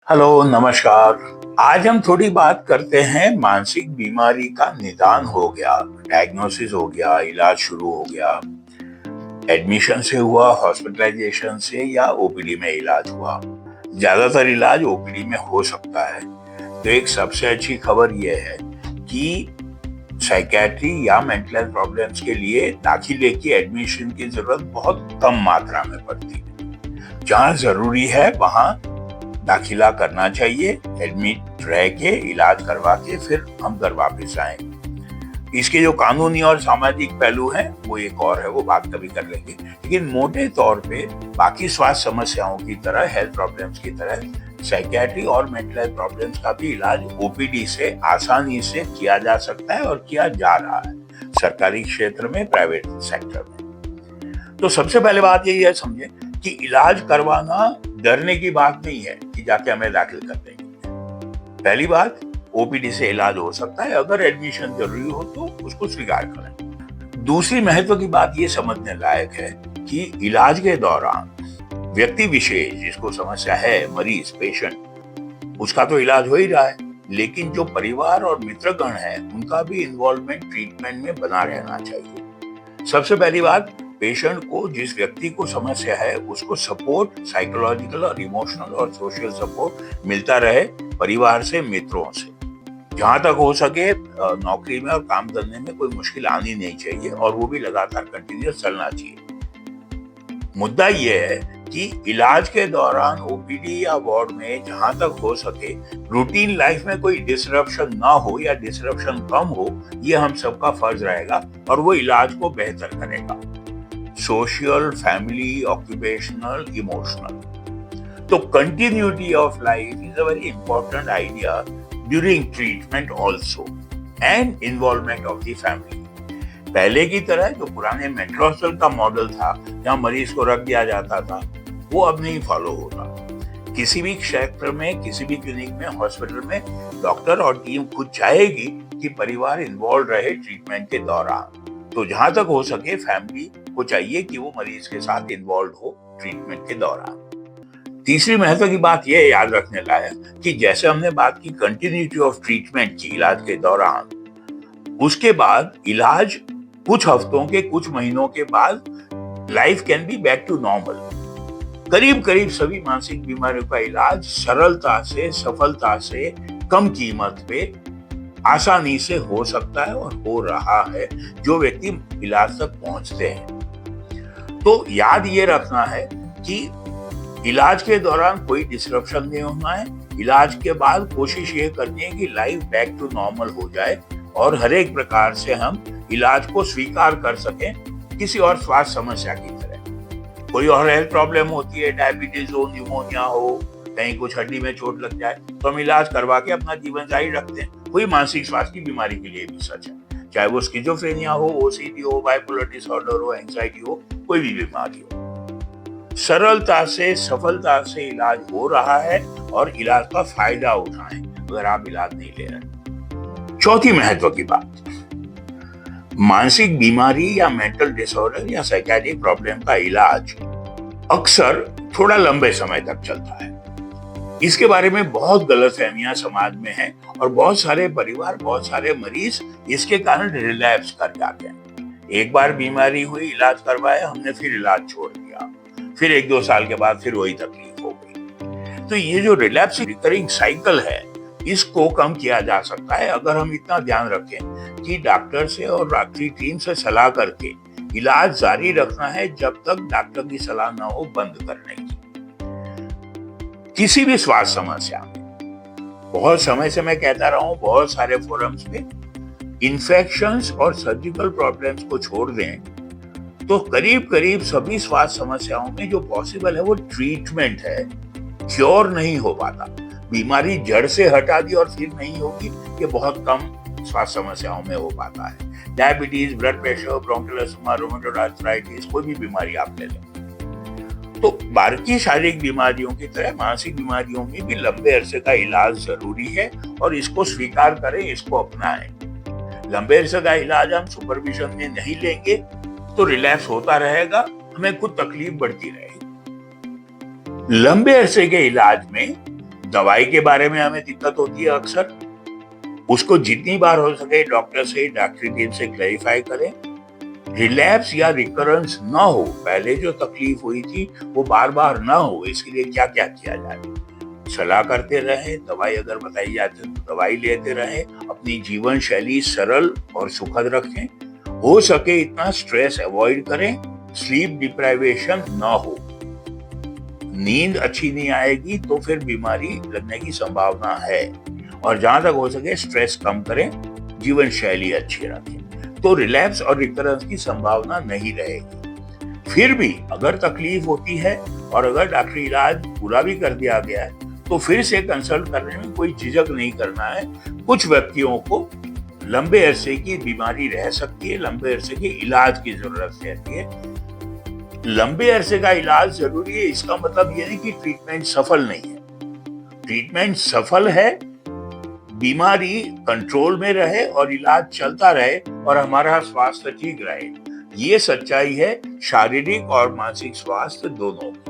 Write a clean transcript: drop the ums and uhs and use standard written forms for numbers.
Hello, नमस्कार। आज हम थोड़ी बात करते हैं मानसिक बीमारी का निदान हो गया, डायग्नोसिस हो गया, इलाज शुरू हो गया, एडमिशन से हुआ, हॉस्पिटलाइजेशन से या ओपीडी में इलाज हुआ। ज्यादातर इलाज ओपीडी में हो सकता है। तो एक सबसे अच्छी खबर यह है कि साइकेट्री या मेंटल हेल्थ प्रॉब्लम्स के लिए दाखिले की एडमिशन की जरूरत बहुत कम मात्रा में पड़ती है। जहाँ जरूरी है वहाँ दाखिला करना चाहिए, एडमिट रह के इलाज करवा के फिर हम घर वापस आए। इसके जो कानूनी और सामाजिक पहलू हैं वो एक और है, वो बात कभी कर लेंगे। लेकिन मोटे तौर पे बाकी स्वास्थ्य समस्याओं की तरह, हेल्थ प्रॉब्लम्स की तरह साइकियाट्री और मेंटल हेल्थ प्रॉब्लम्स का भी इलाज ओपीडी से आसानी से किया जा सकता है और किया जा रहा है, सरकारी क्षेत्र में, प्राइवेट सेक्टर में। तो सबसे पहले बात यही है, समझे कि इलाज करवाना डरने की बात नहीं है कि जाके हमें दाखिल कर देंगे। पहली बात, ओपीडी से इलाज हो सकता है, अगर एडमिशन जरूरी हो तो उसको स्वीकार करें। दूसरी महत्व की बात ये समझने लायक है कि इलाज के दौरान व्यक्ति विशेष जिसको समस्या है, मरीज, पेशेंट, उसका तो इलाज हो ही रहा है, लेकिन जो परिवार और मित्रगण है उनका भी इन्वॉल्वमेंट ट्रीटमेंट में बना रहना चाहिए। सबसे पहली बात, पेशेंट को, जिस व्यक्ति को समस्या है, उसको सपोर्ट, साइकोलॉजिकल और इमोशनल और सोशल सपोर्ट मिलता रहे परिवार से, मित्रों से। जहां तक हो सके नौकरी में और काम धंधे में कोई मुश्किल आनी नहीं चाहिए और वो भी लगातार कंटिन्यूस चलना चाहिए। मुद्दा ये है कि इलाज के दौरान ओपीडी या वार्ड में जहां तक हो सके रूटीन लाइफ में कोई डिसरप्शन ना हो या डिसरप्शन कम हो, ये हम सबका फर्ज रहेगा और वो इलाज को बेहतर करेगा। Social, family, occupational, emotional. तो continuity of life is a very important idea during treatment also, and involvement of the family. पहले की तरह जो पुराने मेंटल हॉस्पिटल का मॉडल था, जहां मरीज को रख दिया जाता था, वो अब नहीं फॉलो होता। किसी भी क्षेत्र में, किसी भी क्लिनिक में, हॉस्पिटल में डॉक्टर और टीम खुद चाहेगी कि परिवार इन्वॉल्व रहे ट्रीटमेंट के दौरान। तो जहां तक हो सके फैमिली को चाहिए कि वो मरीज के साथ इन्वॉल्व हो ट्रीटमेंट के दौरान। तीसरी महत्व की बात यह याद रखने लायक कि जैसे हमने बात की कंटिन्यूटी ऑफ ट्रीटमेंट की इलाज के दौरान, उसके बाद इलाज कुछ हफ्तों के, कुछ महीनों के बाद life can be back to normal. करीब करीब सभी मानसिक बीमारियों का इलाज सरलता से, सफलता से, कम कीमत पे, आसानी से हो सकता है और हो रहा है जो व्यक्ति इलाज तक पहुंचते हैं। तो याद ये रखना है कि इलाज के दौरान कोई डिसरप्शन नहीं होना है। इलाज के बाद कोशिश ये करनी है कि लाइफ बैक टू नॉर्मल हो जाए और हर एक प्रकार से हम इलाज को स्वीकार कर सकें, किसी और स्वास्थ्य समस्या की तरह। कोई और हेल्थ प्रॉब्लम होती है, डायबिटीज हो, न्यूमोनिया हो, कहीं कुछ हड्डी में चोट लग जाए, तो हम इलाज करवा के अपना जीवन जारी रखते हैं। कोई मानसिक स्वास्थ्य की बीमारी के लिए भी सच है, चाहे वो स्किज़ोफ्रेनिया हो, ओसीडी हो, बाइपोलर डिसऑर्डर हो, एंजाइटी हो, कोई भी बीमारी हो। सरलता से, सफलता से इलाज हो रहा है और इलाज का फायदा उठाएं अगर आप इलाज नहीं ले रहे। चौथी महत्व की बात, मानसिक बीमारी या मेंटल डिसऑर्डर या साइकियाट्रिक प्रॉब्लम का इलाज अक्सर थोड़ा लंबे समय तक चलता है। इसके बारे में बहुत गलतफहमियां समाज में हैं और बहुत सारे परिवार, बहुत सारे मरीज इसके कारण रिलैप्स कर जाते हैं। एक बार बीमारी हुई, इलाज करवाया हमने, फिर इलाज छोड़ दिया, फिर 1-2 साल के बाद फिर वही तकलीफ हो गई। तो ये जो रिलैप्स रिकरिंग साइकिल है, इसको कम किया जा सकता है अगर हम इतना ध्यान रखें कि डॉक्टर से और डॉक्टरी टीम से सलाह करके इलाज जारी रखना है जब तक डॉक्टर की सलाह ना हो बंद करने की। किसी भी स्वास्थ्य समस्या में, बहुत समय से मैं कहता रहा हूं बहुत सारे फोरम्स पे, इन्फेक्शंस और सर्जिकल प्रॉब्लम्स को छोड़ दें तो करीब करीब सभी स्वास्थ्य समस्याओं में जो पॉसिबल है वो ट्रीटमेंट है, क्योर नहीं हो पाता। बीमारी जड़ से हटा दी और फिर नहीं होगी, ये बहुत कम स्वास्थ्य समस्याओं में हो पाता है। Diabetes, blood pressure, bronchial asthma, rheumatoid arthritis, कोई भी बीमारी आप ले लें। तो बाकी शारीरिक बीमारियों की तरह मानसिक बीमारियों में भी लंबे अरसे का इलाज जरूरी है और इसको स्वीकार करें, इसको अपनाएं। लंबे अरसे का इलाज हम सुपरविजन में नहीं लेंगे तो रिलैप्स होता रहेगा, हमें खुद तकलीफ बढ़ती रहेगी। लंबे अरसे के इलाज में दवाई के बारे में हमें दिक्कत होती है अक्सर, उसको जितनी बार हो सके डॉक्टर से, डॉक्टरी टीम से क्लैरिफाई करें। रिलैप्स या रिकरेंस ना हो, पहले जो तकलीफ हुई थी वो बार बार ना हो, इसके लिए क्या क्या किया जाए। सलाह करते रहें, दवाई अगर बताई जाती है तो दवाई लेते रहें, अपनी जीवन शैली सरल और सुखद रखें, हो सके इतना स्ट्रेस अवॉइड करें, स्लीप डिप्राइवेशन ना हो। नींद अच्छी नहीं आएगी तो फिर बीमारी लगने की संभावना है, और जहां तक हो सके स्ट्रेस कम करें, जीवन शैली अच्छी रखें, तो रिलैप्स और रिकरेंस की संभावना नहीं रहेगी। फिर भी अगर तकलीफ होती है और अगर डॉक्टरी इलाज पूरा भी कर दिया गया है तो फिर से कंसल्ट करने में कोई झिझक नहीं करना है। कुछ व्यक्तियों को लंबे अरसे की बीमारी रह सकती है, लंबे अरसे के इलाज की जरूरत रहती है। लंबे अरसे का इलाज जरूरी है, इसका मतलब यह नहीं कि ट्रीटमेंट सफल नहीं है। ट्रीटमेंट सफल है, बीमारी कंट्रोल में रहे और इलाज चलता रहे और हमारा स्वास्थ्य ठीक रहे। ये सच्चाई है शारीरिक और मानसिक स्वास्थ्य दोनों की।